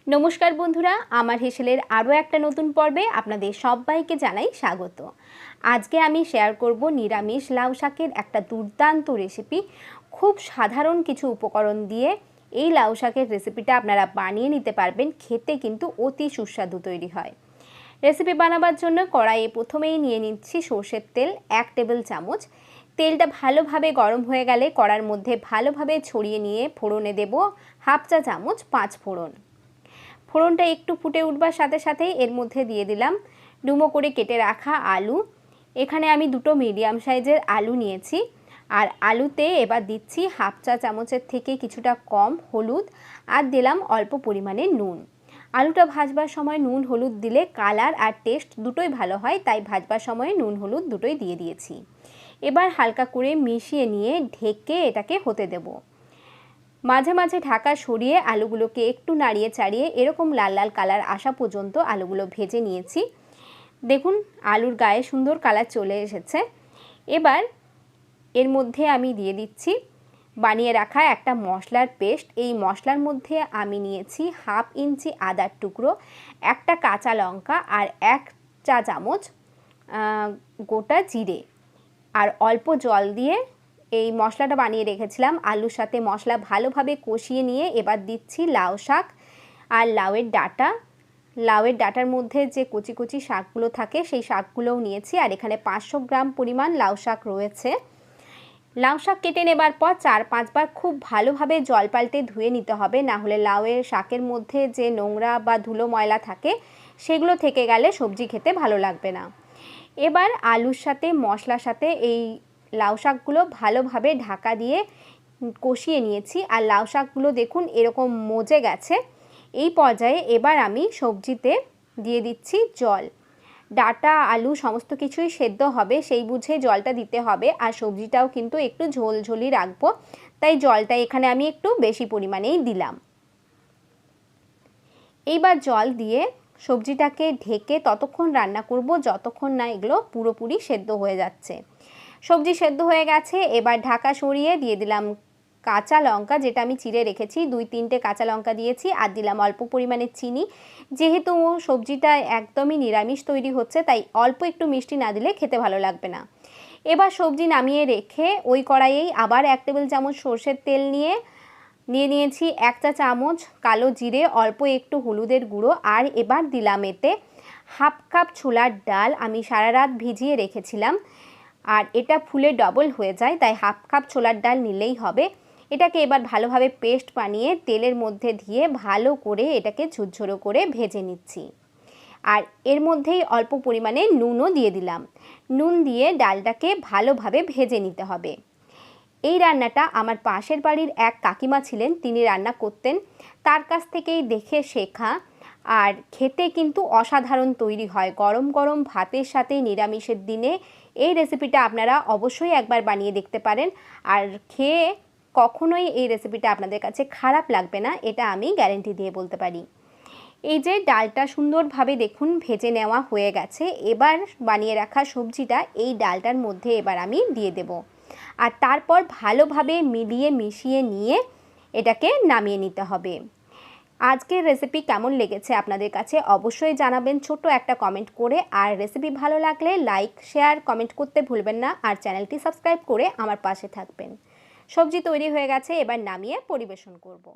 नमस्कार बंधुरा आमार हेसेलेर आरो एकटा नतून पर्वे आपनादेर सबाइके जानाई स्वागत। आज के आमी शेयर करब निरामिष लाउ शाकेर एकटा दुर्दान्त रेसिपि। खूब साधारण किछु उपकरण दिए এই লাউ শাকের রেসিপিটা আপনারা বানিয়ে নিতে পারবেন। খেতে কিন্তু অতি সুস্বাদু তৈরি হয়। রেসিপি বানাবার জন্য কড়াইয়ে প্রথমেই নিয়ে নিচ্ছি সরষের তেল 1 টেবিল চামচ। তেলটা ভালোভাবে গরম হয়ে গেলে কড়ার মধ্যে ভালোভাবে ছড়িয়ে নিয়ে ফোড়নে দেব হাফ চা চামচ 5 ফোড়ন। ফোড়নটা একটু ফুটে উঠবার সাথে সাথেই এর মধ্যে দিয়ে দিলাম ডুমো করে কেটে রাখা আলু। এখানে আমি দুটো মিডিয়াম সাইজের আলু নিয়েছি। আর আলুতে এবার দিচ্ছি হাফ চা চামচের থেকে কিছুটা কম হলুদ আর দিলাম অল্প পরিমাণে নুন। আলুটা ভাজবার সময় নুন হলুদ দিলে কালার আর টেস্ট দুটোই ভালো হয়, তাই ভাজবার সময় নুন হলুদ দুটোই দিয়ে দিয়েছি। এবার হালকা করে মিশিয়ে নিয়ে ঢেকে এটাকে হতে দেব। মাঝে মাঝে ঢাকা সরিয়ে আলুগুলোকে একটু নাড়িয়ে চাড়িয়ে এরকম লাল লাল কালার আসা পর্যন্ত আলুগুলো ভেজে নিয়েছি। দেখুন আলুর গায়ে সুন্দর কালার চলে এসেছে। এবার এর মধ্যে আমি দিয়ে দিচ্ছি বানিয়ে রাখা একটা মশলার পেস্ট। এই মশলার মধ্যে আমি নিয়েছি হাফ ইঞ্চি আদার টুকরো, একটা কাঁচা লঙ্কা আর 1 চা চামচ গোটা জিরে আর অল্প জল দিয়ে এই মশলাটা বানিয়ে রেখেছিলাম। আলুর সাথে মশলা ভালোভাবে কষিয়ে নিয়ে এবার দিচ্ছি লাউ শাক আর লাউয়ের ডাঁটা। লাউয়ের ডাঁটার মধ্যে যে কচি কচি শাকগুলো থাকে সেই শাকগুলোও নিয়েছি। আর এখানে 500 গ্রাম পরিমাণ লাউ শাক রয়েছে। লাউ শাক কেটে নেবার পর 4-5 বার খুব ভালোভাবে জল পাল্টে ধুয়ে নিতে হবে, না হলে লাউয়ের শাকের মধ্যে যে নোংরা বা ধুলো ময়লা থাকে সেগুলো থেকে গেলে সবজি খেতে ভালো লাগবে না। এবার আলুর সাথে মশলার সাথে এই লাউ শাকগুলো ভালোভাবে ঢাকা দিয়ে কষিয়ে নিয়েছি। আর লাউ শাকগুলো দেখুন এরকম মজে গেছে। এই পর্যায়ে এবার আমি সবজিতে দিয়ে দিচ্ছি জল। ডাঁটা আলু সমস্ত কিছুই সেদ্ধ হবে, সেই বুঝে জলটা দিতে হবে। আর সবজিটাও কিন্তু একটু ঝোলঝোলি রাখবো, তাই জলটা এখানে আমি একটু বেশি পরিমাণেই দিলাম। এইবার জল দিয়ে সবজিটাকে ঢেকে ততক্ষণ রান্না করব যতক্ষণ না এগুলো পুরোপুরি সেদ্ধ হয়ে যাচ্ছে। সবজি সেদ্ধ হয়ে গেছে। এবার ঢাকা সরিয়ে দিয়ে দিলাম কাঁচা লঙ্কা, যেটা আমি চিড়ে রেখেছি। 2-3টে কাঁচা লঙ্কা দিয়েছি আর দিলাম অল্প পরিমাণে চিনি। যেহেতু সবজিটা একদমই নিরামিষ তৈরি হচ্ছে, তাই অল্প একটু মিষ্টি না দিলে খেতে ভালো লাগবে না। এবার সবজি নামিয়ে রেখে ওই কড়াইয়েই আবার 1 টেবিল চামচ সরষের তেল নিয়ে নিয়েছি 1 চা চামচ কালো জিরে, অল্প একটু হলুদের গুঁড়ো আর এবার দিলাম এতে হাফ কাপ ছোলার ডাল। আমি সারা রাত ভিজিয়ে রেখেছিলাম আর এটা ফুলে ডবল হয়ে যায়, তাই হাফ কাপ ছোলার ডাল নিলেই হবে। এটাকে এবার ভালোভাবে পেস্ট বানিয়ে তেলের মধ্যে দিয়ে ভালো করে এটাকে ঝুরঝুরো করে ভেজে নিচ্ছি। আর এর মধ্যেই অল্প পরিমাণে নুনও দিয়ে দিলাম। নুন দিয়ে ডালটাকে ভালোভাবে ভেজে নিতে হবে। এই রান্নাটা আমার পাশের বাড়ির এক কাকিমা ছিলেন, তিনি রান্না করতেন, তার কাছ থেকেই দেখে শেখা। আর খেতে কিন্তু অসাধারণ তৈরি হয়। গরম গরম ভাতের সাথে নিরামিষের দিনে এই রেসিপিটা আপনারা অবশ্যই একবার বানিয়ে দেখতে পারেন। আর খেয়ে কখনোই এই রেসিপিটা আপনাদের কাছে খারাপ লাগবে না, এটা আমি গ্যারেন্টি দিয়ে বলতে পারি। এই যে ডালটা সুন্দরভাবে দেখুন ভেজে নেওয়া হয়ে গেছে। এবার বানিয়ে রাখা সবজিটা এই ডালটার মধ্যে এবার আমি দিয়ে দেব। আর তারপর ভালোভাবে মিলিয়ে মিশিয়ে নিয়ে এটাকে নামিয়ে নিতে হবে। আজকের রেসিপি কেমন লেগেছে আপনাদের কাছে অবশ্যই জানাবেন ছোট একটা কমেন্ট করে। আর রেসিপি ভালো লাগলে লাইক শেয়ার কমেন্ট করতে ভুলবেন না। আর চ্যানেলটি সাবস্ক্রাইব করে আমার পাশে থাকবেন। সবজি তৈরি হয়ে গেছে, এবার নামিয়ে পরিবেশন করব।